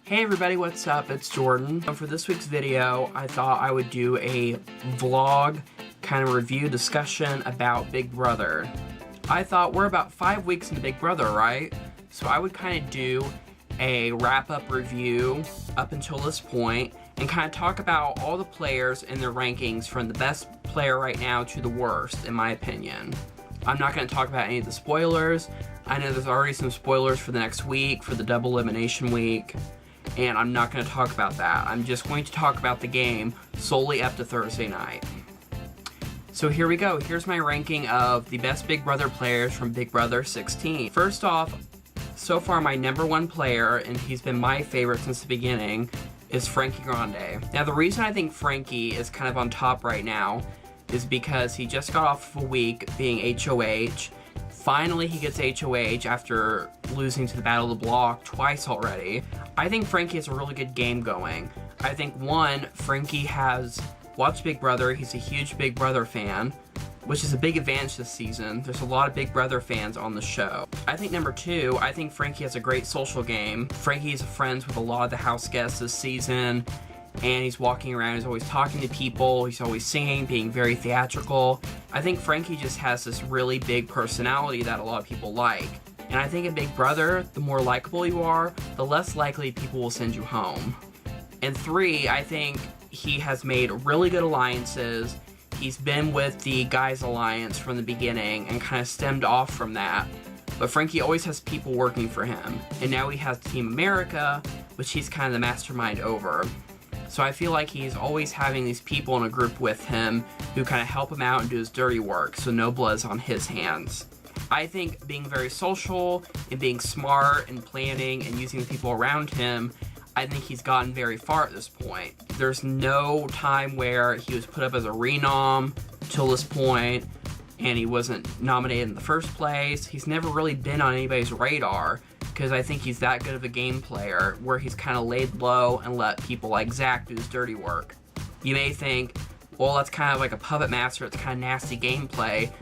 Hey everybody, what's up? It's Jordan. For this week's video, I thought I would do a vlog kind of review discussion about Big Brother. I thought we're about 5 weeks into Big Brother, right? So I would kind of do a wrap-up review up until this point and kind of talk about all the players and their rankings from the best player right now to the worst, in my opinion. I'm not going to talk about any of the spoilers. I know there's already some spoilers for the next week, for the double elimination week, and I'm not going to talk about that. I'm just going to talk about the game solely up to Thursday night. So here we go. Here's my ranking of the best Big Brother players from Big Brother 16. First off, so far my #1 player, and he's been my favorite since the beginning, is Frankie Grande. Now the reason I think Frankie is kind of on top right now is because he just got off of a week being HOH. Finally he gets HOH after losing to the Battle of the Block twice already. I think Frankie has a really good game going. I think one, Frankie has watched Big Brother, he's a huge Big Brother fan, which is a big advantage this season. There's a lot of Big Brother fans on the show. I think #2, I think Frankie has a great social game. Frankie's friends with a lot of the house guests this season, and he's walking around, he's always talking to people, he's always singing, being very theatrical. I think Frankie just has this really big personality that a lot of people like. And I think in Big Brother, the more likable you are, the less likely people will send you home. And 3, I think he has made really good alliances. He's been with the Guys Alliance from the beginning and kind of stemmed off from that. But Frankie always has people working for him. And now he has Team America, which he's kind of the mastermind over. So I feel like he's always having these people in a group with him who kind of help him out and do his dirty work, so no blood's on his hands. I think being very social and being smart and planning and using the people around him, I think he's gotten very far at this point. There's no time where he was put up as a renom till this point and he wasn't nominated in the first place. He's never really been on anybody's radar because I think he's that good of a game player where he's kind of laid low and let people like Zach do his dirty work. You may think, well, that's kind of like a puppet master, it's kind of nasty gameplay,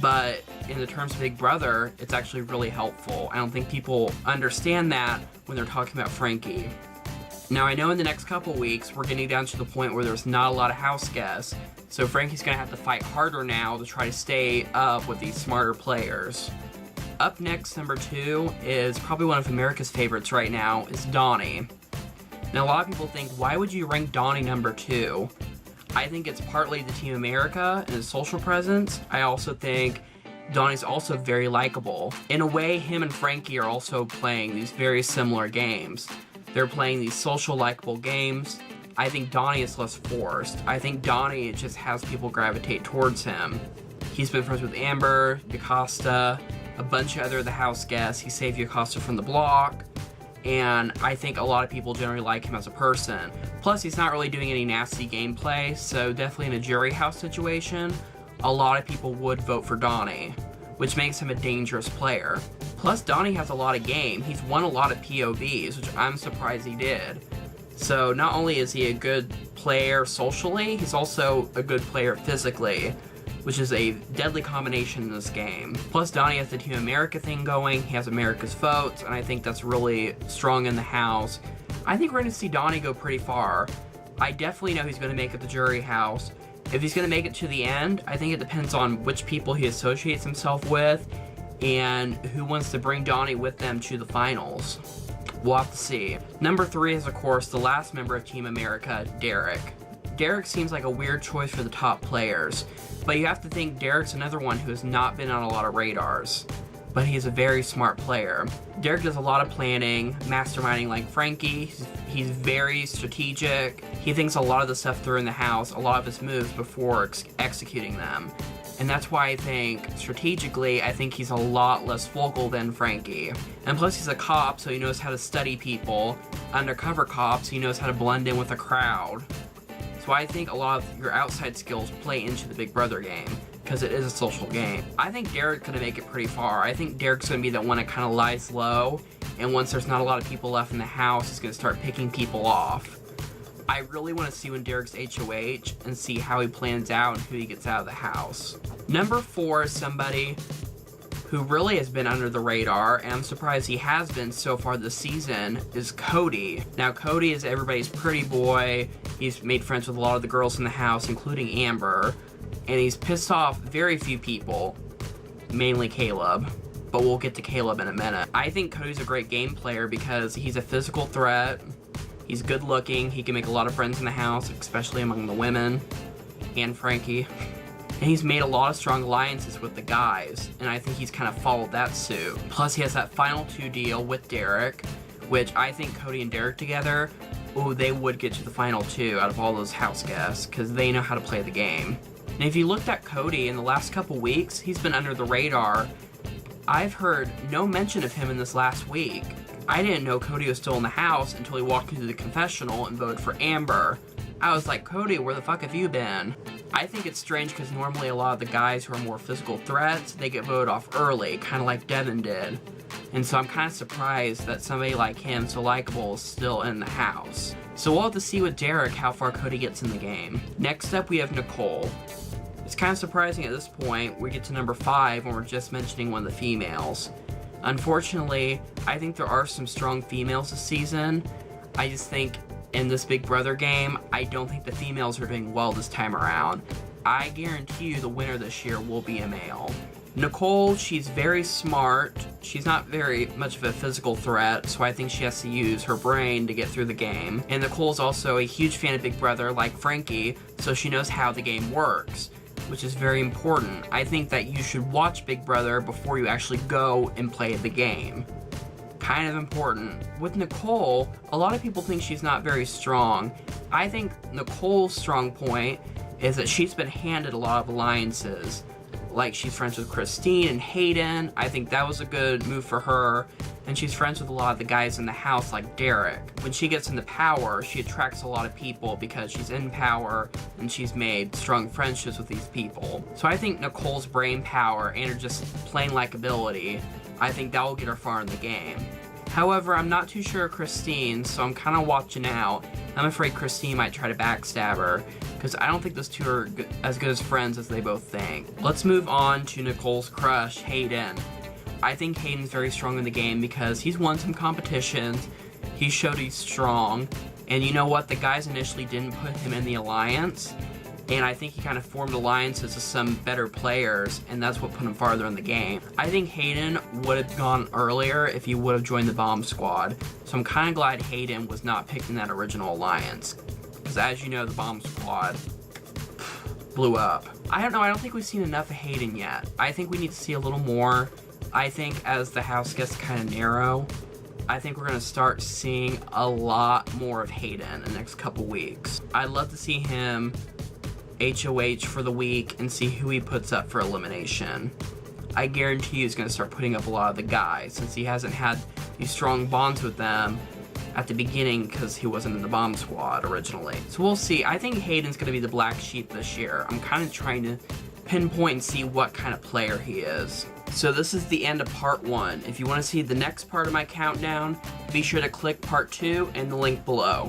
but in the terms of Big Brother, it's actually really helpful. I don't think people understand that when they're talking about Frankie. Now I know in the next couple weeks, we're getting down to the point where there's not a lot of house guests, so Frankie's gonna have to fight harder now to try to stay up with these smarter players. Up next, #2, is probably one of America's favorites right now, is Donnie. Now a lot of people think, why would you rank Donnie #2? I think it's partly the Team America and his social presence. I also think Donnie's also very likable. In a way, him and Frankie are also playing these very similar games. They're playing these social, likable games. I think Donnie is less forced. I think Donnie just has people gravitate towards him. He's been friends with Amber, DaCosta, a bunch of other of the house guests. He saved DaCosta from the block, and I think a lot of people generally like him as a person. Plus, he's not really doing any nasty gameplay, so definitely in a jury house situation, a lot of people would vote for Donnie, which makes him a dangerous player. Plus, Donnie has a lot of game. He's won a lot of POVs, which I'm surprised he did. So not only is he a good player socially, he's also a good player physically, which is a deadly combination in this game. Plus, Donnie has the Team America thing going, he has America's votes, and I think that's really strong in the house. I think we're going to see Donnie go pretty far. I definitely know he's going to make it the jury house. If he's going to make it to the end, I think it depends on which people he associates himself with and who wants to bring Donnie with them to the finals. We'll have to see. #3 is, of course, the last member of Team America, Derek. Derek seems like a weird choice for the top players, but you have to think Derek's another one who has not been on a lot of radars, but he's a very smart player. Derek does a lot of planning, masterminding like Frankie. He's very strategic. He thinks a lot of the stuff through in the house, a lot of his moves before executing them. And that's why I think, strategically, I think he's a lot less vocal than Frankie. And plus he's a cop, so he knows how to study people. Undercover cop, so he knows how to blend in with a crowd. So I think a lot of your outside skills play into the Big Brother game, because it is a social game. I think Derek's gonna make it pretty far. I think Derek's gonna be the one that kind of lies low, and once there's not a lot of people left in the house, he's gonna start picking people off. I really want to see when Derek's HOH and see how he plans out and who he gets out of the house. #4 is somebody who really has been under the radar, and I'm surprised he has been so far this season, is Cody. Now, Cody is everybody's pretty boy. He's made friends with a lot of the girls in the house, including Amber, and he's pissed off very few people, mainly Caleb. But we'll get to Caleb in a minute. I think Cody's a great game player because he's a physical threat. He's good looking. He can make a lot of friends in the house, especially among the women and Frankie. And he's made a lot of strong alliances with the guys, and I think he's kind of followed that suit. Plus, he has that final 2 deal with Derek, which I think Cody and Derek together, ooh, they would get to the final 2 out of all those house guests, because they know how to play the game. And if you looked at Cody in the last couple weeks, he's been under the radar. I've heard no mention of him in this last week. I didn't know Cody was still in the house until he walked into the confessional and voted for Amber. I was like, Cody, where the fuck have you been? I think it's strange because normally a lot of the guys who are more physical threats, they get voted off early, kind of like Devin did. And so I'm kind of surprised that somebody like him, so likable, is still in the house. So we'll have to see with Derek how far Cody gets in the game. Next up, we have Nicole. It's kind of surprising at this point we get to number 5 when we're just mentioning one of the females. Unfortunately, I think there are some strong females this season. I just think in this Big Brother game, I don't think the females are doing well this time around. I guarantee you the winner this year will be a male. Nicole, she's very smart. She's not very much of a physical threat, so I think she has to use her brain to get through the game. And Nicole's also a huge fan of Big Brother, like Frankie, so she knows how the game works, which is very important. I think that you should watch Big Brother before you actually go and play the game. Kind of important. With Nicole, a lot of people think she's not very strong. I think Nicole's strong point is that she's been handed a lot of alliances. Like, she's friends with Christine and Hayden. I think that was a good move for her. And she's friends with a lot of the guys in the house, like Derek. When she gets into power, she attracts a lot of people because she's in power and she's made strong friendships with these people. So I think Nicole's brain power and her just plain likability, I think that will get her far in the game. However, I'm not too sure of Christine, so I'm kind of watching out. I'm afraid Christine might try to backstab her, because I don't think those two are as good as friends as they both think. Let's move on to Nicole's crush, Hayden. I think Hayden's very strong in the game because he's won some competitions, he showed he's strong, and you know what, the guys initially didn't put him in the alliance, and I think he kind of formed alliances with some better players, and that's what put him farther in the game. I think Hayden would have gone earlier if he would have joined the bomb squad, so I'm kind of glad Hayden was not picked in that original alliance, because as you know, the bomb squad blew up. I don't know, I don't think we've seen enough of Hayden yet. I think we need to see a little more. I think as the house gets kind of narrow, I think we're going to start seeing a lot more of Hayden in the next couple weeks. I'd love to see him HOH for the week and see who he puts up for elimination. I guarantee he's going to start putting up a lot of the guys since he hasn't had these strong bonds with them at the beginning because he wasn't in the bomb squad originally. So we'll see. I think Hayden's going to be the black sheep this year. I'm kind of trying to pinpoint and see what kind of player he is. So this is the end of part 1. If you want to see the next part of my countdown, be sure to click part 2 in the link below.